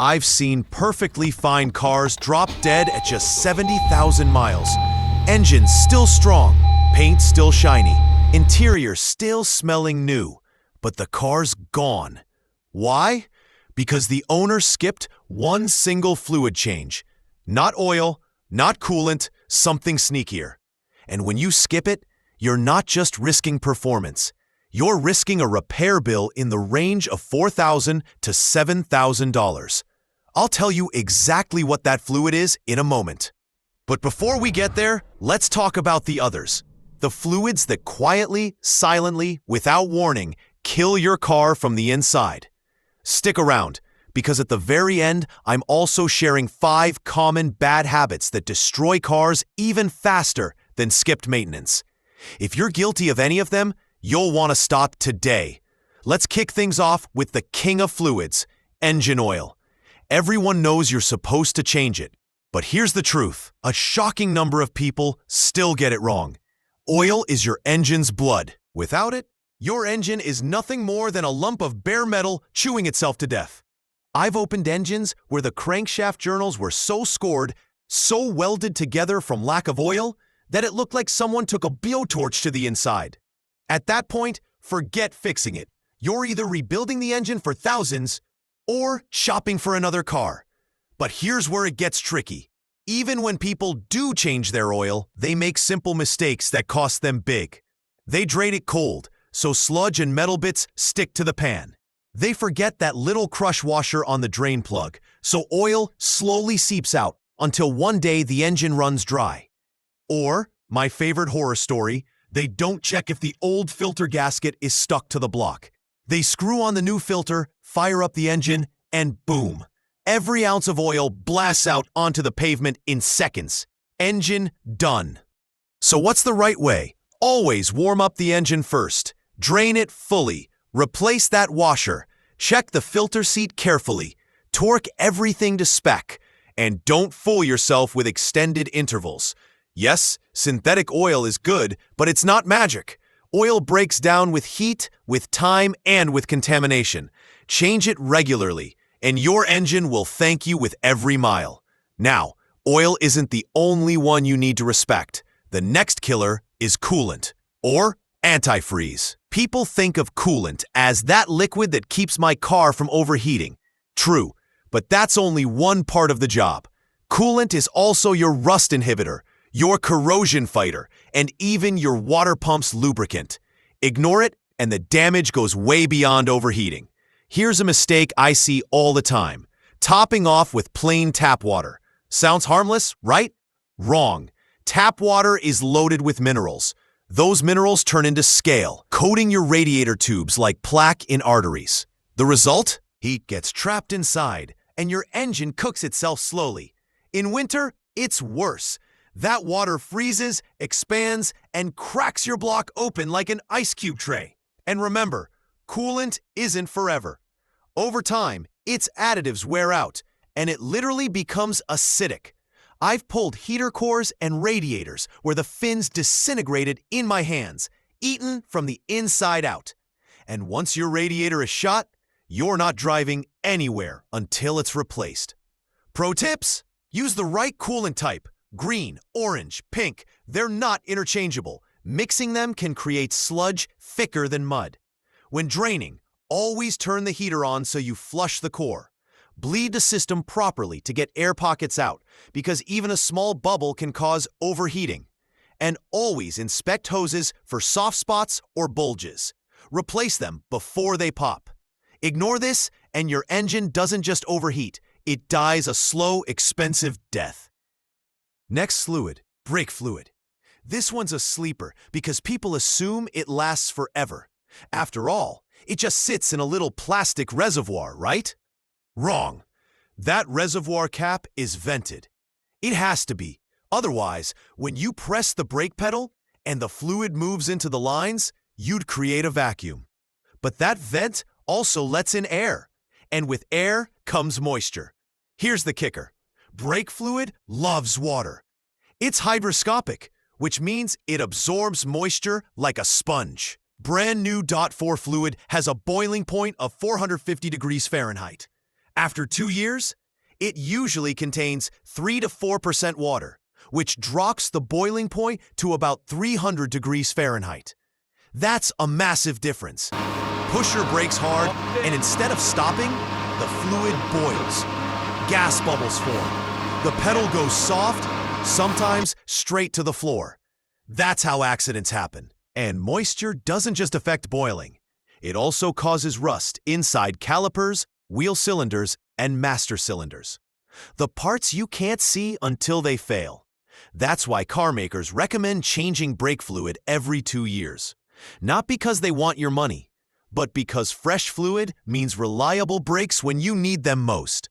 I've seen perfectly fine cars drop dead at just 70,000 miles. Engines still strong, paint still shiny, interior still smelling new, but the car's gone. Why? Because the owner skipped one single fluid change. Not oil, not coolant, something sneakier. And when you skip it, you're not just risking performance. You're risking a repair bill in the range of $4,000 to $7,000. I'll tell you exactly what that fluid is in a moment. But before we get there, let's talk about the others. The fluids that quietly, silently, without warning, kill your car from the inside. Stick around, because at the very end, I'm also sharing 5 common bad habits that destroy cars even faster than skipped maintenance. If you're guilty of any of them, you'll want to stop today. Let's kick things off with the king of fluids, engine oil. Everyone knows you're supposed to change it. But here's the truth. A shocking number of people still get it wrong. Oil is your engine's blood. Without it, your engine is nothing more than a lump of bare metal chewing itself to death. I've opened engines where the crankshaft journals were so scored, so welded together from lack of oil, that it looked like someone took a blowtorch to the inside. At that point, forget fixing it. You're either rebuilding the engine for thousands or shopping for another car. But here's where it gets tricky. Even when people do change their oil, they make simple mistakes that cost them big. They drain it cold, so sludge and metal bits stick to the pan. They forget that little crush washer on the drain plug, so oil slowly seeps out until one day the engine runs dry. Or, my favorite horror story, they don't check if the old filter gasket is stuck to the block. They screw on the new filter, fire up the engine, and boom! Every ounce of oil blasts out onto the pavement in seconds. Engine done. So what's the right way? Always warm up the engine first. Drain it fully. Replace that washer. Check the filter seat carefully. Torque everything to spec. And don't fool yourself with extended intervals. Yes, synthetic oil is good, but it's not magic. Oil breaks down with heat, with time, and with contamination. Change it regularly, and your engine will thank you with every mile. Now, oil isn't the only one you need to respect. The next killer is coolant, or antifreeze. People think of coolant as that liquid that keeps my car from overheating. True, but that's only one part of the job. Coolant is also your rust inhibitor, your corrosion fighter, and even your water pump's lubricant. Ignore it, and the damage goes way beyond overheating. Here's a mistake I see all the time. Topping off with plain tap water. Sounds harmless, right? Wrong. Tap water is loaded with minerals. Those minerals turn into scale, coating your radiator tubes like plaque in arteries. The result? Heat gets trapped inside, and your engine cooks itself slowly. In winter, it's worse. That water freezes, expands, and cracks your block open like an ice cube tray. And remember, coolant isn't forever. Over time, its additives wear out, and it literally becomes acidic. I've pulled heater cores and radiators where the fins disintegrated in my hands, eaten from the inside out. And once your radiator is shot, you're not driving anywhere until it's replaced. Pro tips: use the right coolant type. Green, orange, pink, they're not interchangeable. Mixing them can create sludge thicker than mud. When draining, always turn the heater on so you flush the core. Bleed the system properly to get air pockets out, because even a small bubble can cause overheating. And always inspect hoses for soft spots or bulges. Replace them before they pop. Ignore this, and your engine doesn't just overheat, it dies a slow, expensive death. Next fluid, brake fluid. This one's a sleeper because people assume it lasts forever. After all, it just sits in a little plastic reservoir, right? Wrong. That reservoir cap is vented. It has to be. Otherwise, when you press the brake pedal and the fluid moves into the lines, you'd create a vacuum. But that vent also lets in air. And with air comes moisture. Here's the kicker. Brake fluid loves water. It's hygroscopic, which means it absorbs moisture like a sponge. Brand new DOT4 fluid has a boiling point of 450 degrees Fahrenheit. After 2 years, it usually contains 3 to 4% water, which drops the boiling point to about 300 degrees Fahrenheit. That's a massive difference. Push your brakes hard, and instead of stopping, the fluid boils. Gas bubbles form. The pedal goes soft, sometimes straight to the floor. That's how accidents happen. And moisture doesn't just affect boiling. It also causes rust inside calipers, wheel cylinders, and master cylinders. The parts you can't see until they fail. That's why car makers recommend changing brake fluid every 2 years. Not because they want your money, but because fresh fluid means reliable brakes when you need them most.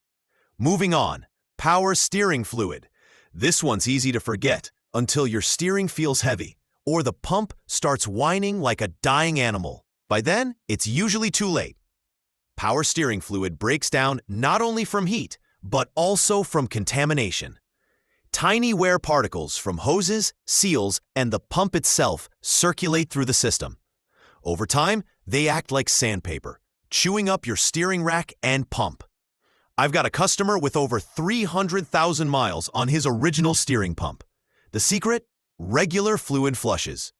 Moving on, power steering fluid. This one's easy to forget until your steering feels heavy or the pump starts whining like a dying animal. By then, it's usually too late. Power steering fluid breaks down not only from heat, but also from contamination. Tiny wear particles from hoses, seals, and the pump itself circulate through the system. Over time, they act like sandpaper, chewing up your steering rack and pump. I've got a customer with over 300,000 miles on his original steering pump. The secret? Regular fluid flushes.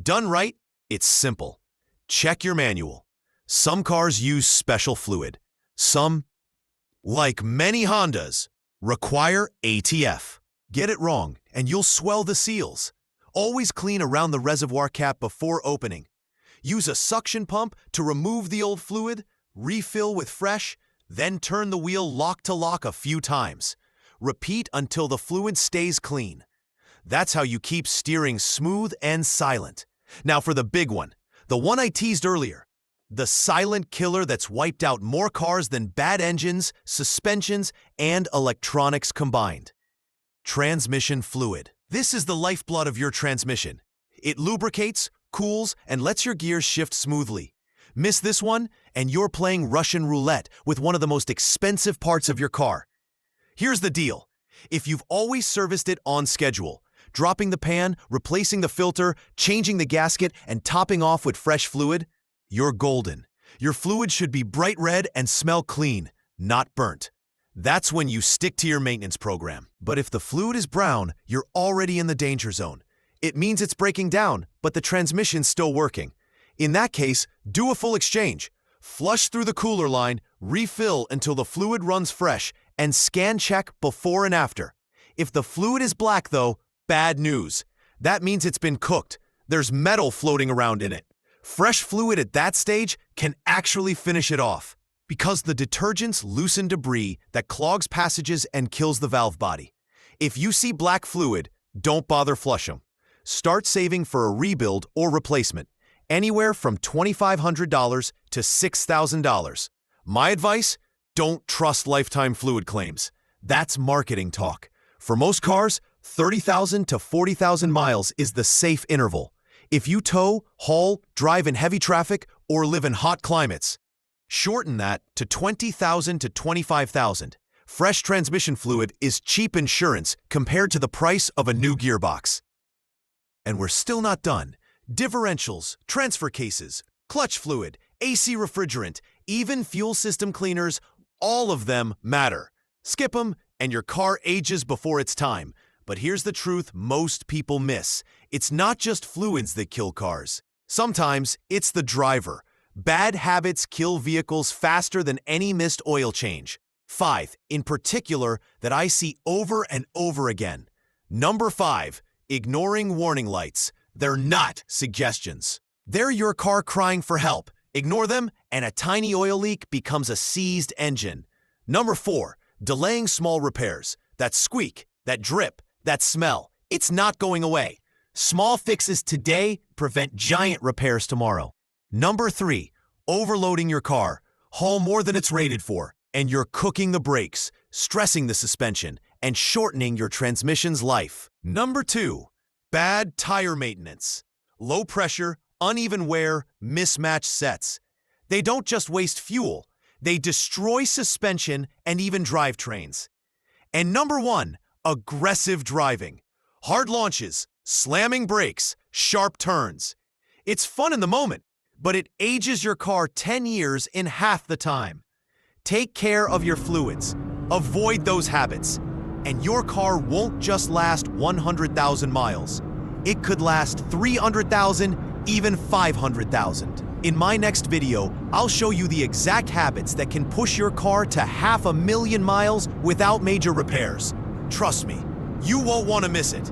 Done right, it's simple. Check your manual. Some cars use special fluid. Some, like many Hondas, require ATF. Get it wrong, and you'll swell the seals. Always clean around the reservoir cap before opening. Use a suction pump to remove the old fluid, refill with fresh, then turn the wheel lock to lock a few times. Repeat until the fluid stays clean. That's how you keep steering smooth and silent. Now for the big one, the one I teased earlier. The silent killer that's wiped out more cars than bad engines, suspensions, and electronics combined. Transmission fluid. This is the lifeblood of your transmission. It lubricates, cools, and lets your gears shift smoothly. Miss this one, and you're playing Russian roulette with one of the most expensive parts of your car. Here's the deal. If you've always serviced it on schedule, dropping the pan, replacing the filter, changing the gasket, and topping off with fresh fluid, you're golden. Your fluid should be bright red and smell clean, not burnt. That's when you stick to your maintenance program. But if the fluid is brown, you're already in the danger zone. It means it's breaking down, but the transmission's still working. In that case, do a full exchange. Flush through the cooler line, refill until the fluid runs fresh, and scan check before and after. If the fluid is black though, bad news. That means it's been cooked. There's metal floating around in it. Fresh fluid at that stage can actually finish it off, because the detergents loosen debris that clogs passages and kills the valve body. If you see black fluid, don't bother flush them. Start saving for a rebuild or replacement, anywhere from $2,500 to $6,000. My advice? Don't trust lifetime fluid claims. That's marketing talk. For most cars, 30,000 to 40,000 miles is the safe interval. If you tow, haul, drive in heavy traffic, or live in hot climates, shorten that to 20,000 to 25,000. Fresh transmission fluid is cheap insurance compared to the price of a new gearbox. And we're still not done. Differentials, transfer cases, clutch fluid, AC refrigerant, even fuel system cleaners, all of them matter. Skip them, and your car ages before its time. But here's the truth most people miss. It's not just fluids that kill cars. Sometimes it's the driver. Bad habits kill vehicles faster than any missed oil change. 5, in particular, that I see over and over again. Number 5, ignoring warning lights. They're not suggestions. They're your car crying for help. Ignore them, and a tiny oil leak becomes a seized engine. Number 4, delaying small repairs. That squeak, that drip, that smell. It's not going away. Small fixes today prevent giant repairs tomorrow. Number 3, overloading your car. Haul more than it's rated for, and you're cooking the brakes, stressing the suspension, and shortening your transmission's life. Number 2, bad tire maintenance. Low pressure, uneven wear, mismatched sets. They don't just waste fuel, they destroy suspension and even drivetrains. And number 1, aggressive driving. Hard launches, slamming brakes, sharp turns. It's fun in the moment, but it ages your car 10 years in half the time. Take care of your fluids. Avoid those habits. And your car won't just last 100,000 miles. It could last 300,000, even 500,000. In my next video, I'll show you the exact habits that can push your car to 500,000 miles without major repairs. Trust me, you won't want to miss it.